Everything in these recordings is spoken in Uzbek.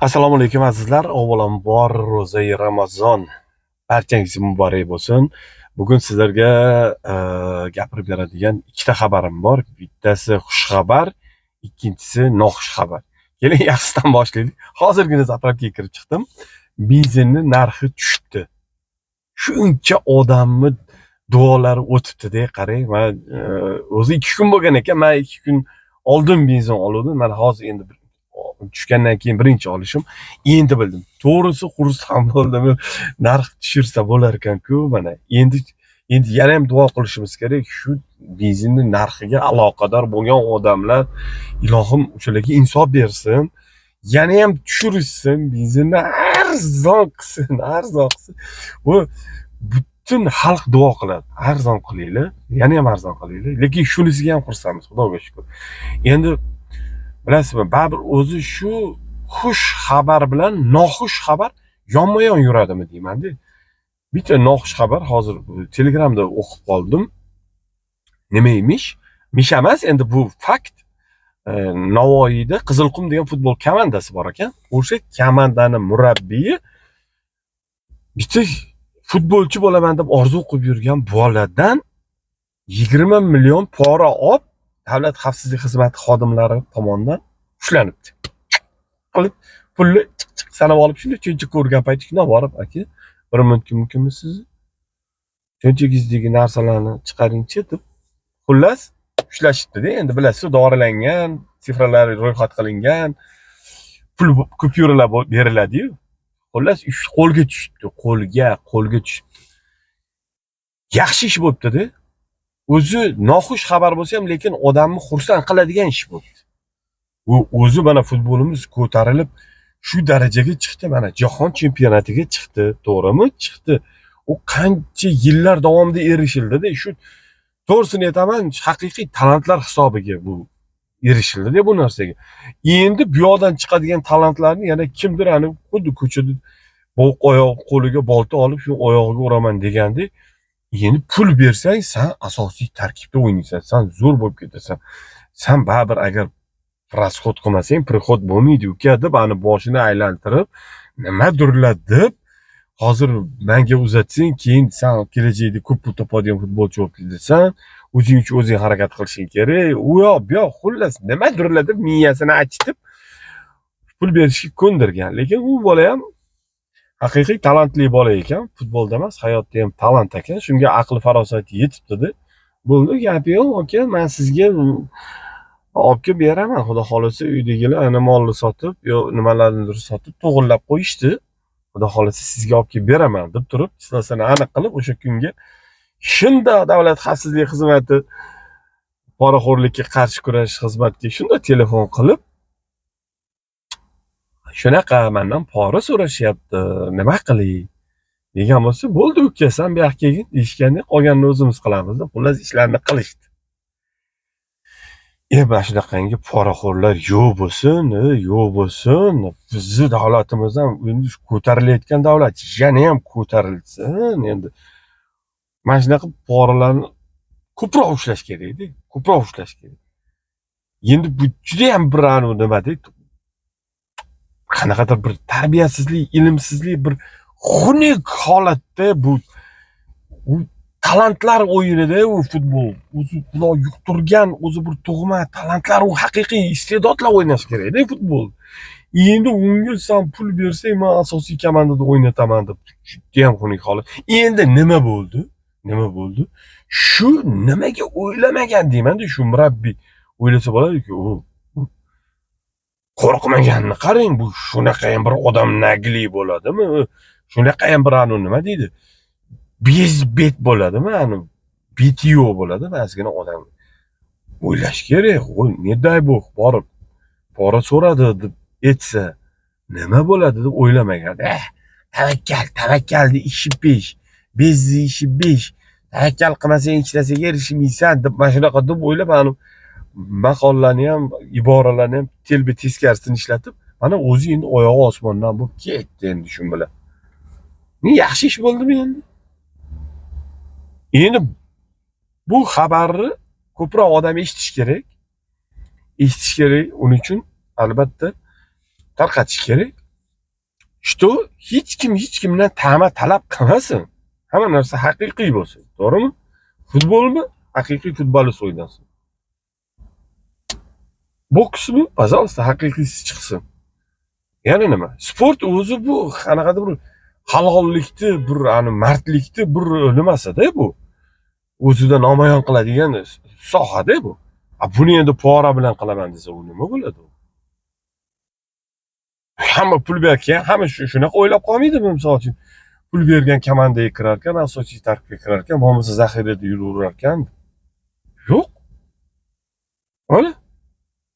Assalomu alaykum azizlar. Avvalambor ro'zai Ramazon barchangizga muborak bo'lsin. Bugun sizlarga gapirib beradigan ikkita xabarim bor. Bittasi xush xabar, ikkinchisi noxush xabar. Keling, yaxshisidan boshlaylik. Hozirgina zapravkaga kirib chiqdim. Benzinning narxi tushibdi. Shuncha odamni duolari o'tibdi-da, qarang. Men o'zi 2 kun bo'lgan ekan. Men 2 kun oldin benzin oldim. Mana hozir endi tushgandan keyin birinchi olishim. Endi bildim. To'g'risi xursand bo'ldim. Narx tushirsa bo'lar ekan-ku mana. Endi yana ham duo qilishimiz kerak. Shu benzinning narxiga aloqador bo'lgan odamlar, ilohim o'shalarga insof bersin. Yana ham tushirishsin, benzinni arzon qilsin, arzon qilsin. Bu butun xalq duo qiladi. Arzon qilinglar, yana ham arzon qilinglar. Lekin shunisiga ham xursandmiz, Xudoga shukr. Endi bilasizmi, baribir o'zi shu xush xabar bilan noxush xabar yonma-yon yuradimi deyman-da. Bitta noxush xabar hozir Telegramda o'qib qoldim. Nima emish? Mish emas, endi bu fakt. Navoiyda Qizilqum degan futbol komandasi bor ekan. O'sha komandani murabbiyi bitta futbolchi bo'laman deb orzu qilib yurgan boladan 20 million pora olib, davlat xavfsizlik xizmati xodimlari tomonidan ushlanibdi. Qilib pulni sanab olib shuncha ko'rgan payti shundan borib, aka, bir mumkinmisiz? Cho'nchagingizdagi narsalarni chiqaringchi deb xullas ushlashibdi-da. Endi bilasiz, dorilangan, sifralari ro'yxat qilingan, pul kupyuralar beriladi-yu. Xullas ish qo'lga tushibdi, qo'lga tushibdi. Yaxshi ish bo'libdi-da. O'zi noxush xabar bo'lsa ham, lekin odamni xursand qiladigan ish bo'libdi. U o'zi mana futbolimiz ko'tarilib shu darajaga chiqdi, mana jahon chempionatiga chiqdi, to'g'rimi? Chiqdi. U qancha yillar davomida erishildi-da. Shu to'g'risini aytaman, haqiqiy talantlar hisobiga bu erishildi-da bu narsaga. Endi bu yoqdan chiqadigan talantlarni yana kimdir xuddi ko'chada oyoq qo'liga bolta olib shu oyog'iga uraman degandek, endi pul bersang, sen asosiy tarkibda o'ynaysan, sen zo'r bo'lib ketasan. Sen baribir agar расход qilmasang, prihod bo'lmaydi uka deb ani boshini aylantirib, nimadirlar deb hozir menga uzatsang, keyin sen kelajakda ko'p pul topadigan futbolchi bo'lib ketasan, o'zing uchun o'zing harakat qilishing kerak. U yoq, bu yoq, xullas nimadirlar deb miyasini achitib pul berishga ko'ndirgan. Lekin u bola ham haqiqiy talantli bola ekan, futbolda emas, hayotda ham talant ekan. Shunga aqli farosati yetibdi-da. Bo'ldi, gapi yo'q, aka, men sizga olib kelib beraman. Xudo xolasa uydagilar ana molni sotib, yo nimalarnidir sotib to'g'irlab qo'yishdi. Xudo xolasa sizga olib kelib beraman deb turib, istasini aniq qilib o'sha kunga shunda davlat xavfsizlik xizmati poraxo'rlikka qarshi kurashish xizmatiga shunda telefon qilib, shunaqa mendan pora so'rashyapti, nima qilay degan bo'lsa, bo'ldi uka, sen bu yoqqa kelgin deyishganda, qolganini o'zimiz qilamiz deb xullas ishlarni qilishdi. Mana shunaqangi poraxo'rlar yo'q bo'lsin. Bizni davlatimiz ham endi ko'tarilayotgan davlat yana ham ko'tarilsin. Endi mana shunaqa poralarni ko'proq ushlash kerak-da, ko'proq ushlash kerak. Endi bu juda ham bir nima-da, qanaqadir bir tarbiyasizlik, ilmsizlik, bir xunuk holatda bu talantlar o'yinida u futbol. O'zi Xudo yuqtirgan, o'zi bir tug'ma talantlar, u haqiqiy iste'dodlar o'ynash kerak-da futbol. Endi unga sen pul bersang, men asosiy komandada o'ynataman deb juda ham xunuk holat. Endi nima bo'ldi? Shu nimaga o'ylamagan deyman-da, shu murabbiy o'ylasa bo'ladi-ku, u qo'rqmaganni qarang, bu shunaqa ham bir odam nagli bo'ladimi? Shunaqa ham bir nima deydi? Bezbet bo'ladimi? Betiyo bo'ladimi? Ozgina odam o'ylash kerak. Ne day bu borib pora so'radi deb aytsa, nima bo'ladi deb o'ylamagan. Tavakkalni ishi besh, bezni ishi besh. Tavakkal qilmasang hech narsaga erishmaysan deb mana shunaqa deb o'ylab, maqollarni ham, iboralarni ham telba teskarisini ishlatib, mana o'zi endi oyog'i osmondan bo'lib ketdi endi shu bilan. Yaxshi ish bo'ldimi endi? Endi bu xabarni ko'proq odam eshitish kerak. Uning uchun albatta tarqatish kerak. Что hech kimdan ta'ma talab qilmasin. Hamma narsa haqiqiy bo'lsin. To'g'rimi? Futbolmi? Haqiqiy futbolist o'ynasin. Boksmi? Пожалуйста, haqiqiysi chiqsin. Yana nima? Sport o'zi bu qanaqadir bir halollikni, bir mardlikni bir nimasida bu. O'zida namoyon qiladigan sohada bu. Buni endi pora bilan qilaman desa, u nima bo'ladi? Hamma pul bergan, hamma shunaqa o'ylab qolmaydimi, misol uchun? Pul bergan komandaga kirar ekan, asosiy tarkibga kirar ekan, bo'lmasa zaxirada yuraverar ekan. Yo'q. Mana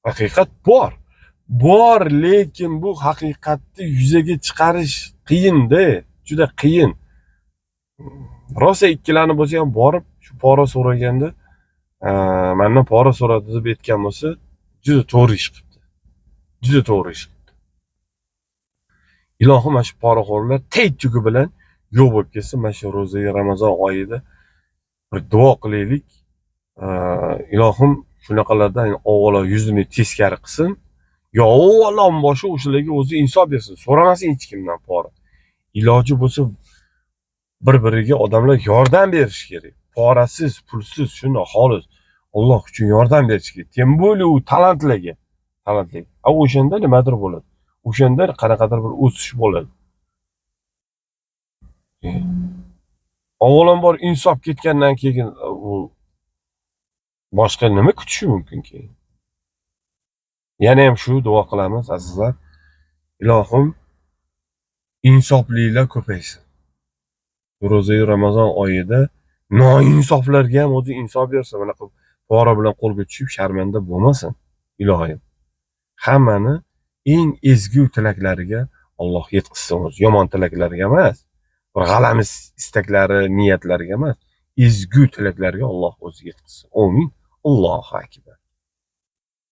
haqiqat bor. Bor, lekin bu haqiqatni yuzaga chiqarish qiyin-da, juda qiyin. Rosa ikkilanib bo'lsa ham borib shu pora so'raganda, mendan pora so'radi deb aytgan bo'lsa, juda to'g'ri ish qilibdi. Juda to'g'ri ish qilibdi. Ilohim mana shu poraxo'rlar teg tugi bilan yo'q bo'lib ketsin. Mana shu ro'za Ramazon oyida bir duo qilaylik. Ilohim shunaqalardan avvalo yuzini teskari qilsin. Yo avvalom boshi o'shalarga o'zi insof bersin. So'ramasin hech kimdan pora. Iloji bo'lsa bir-biriga odamlar yordam berish kerak. Porasiz, pulsiz, shunday xolis Alloh uchun yordam berish kerak. Tem bo'ldi u talantlarga. O'shanda nimadir bo'ladi. O'shanda qanaqadir bir o'sish bo'ladi. Avvalambor insof ketgandan keyin u boshqa nima kutishi mumkin keyin? Yana ham shu duo qilamiz azizlar. Ilohim insoflilar ko'paysin. Ro'za Ramazon oyida noinsoflarga ham o'zi insof bersin. Mana pora bilan qo'lga tushib sharmanda bo'lmasin. Ilohim hammani eng ezgu tilaklariga Alloh yetkazsin o'zi. Yomon tilaklariga emas, bir g'alamis istaklari, niyatlariga emas, ezgu tilaklarga Alloh o'zi yetkazsin. Amin. Allohu akbar.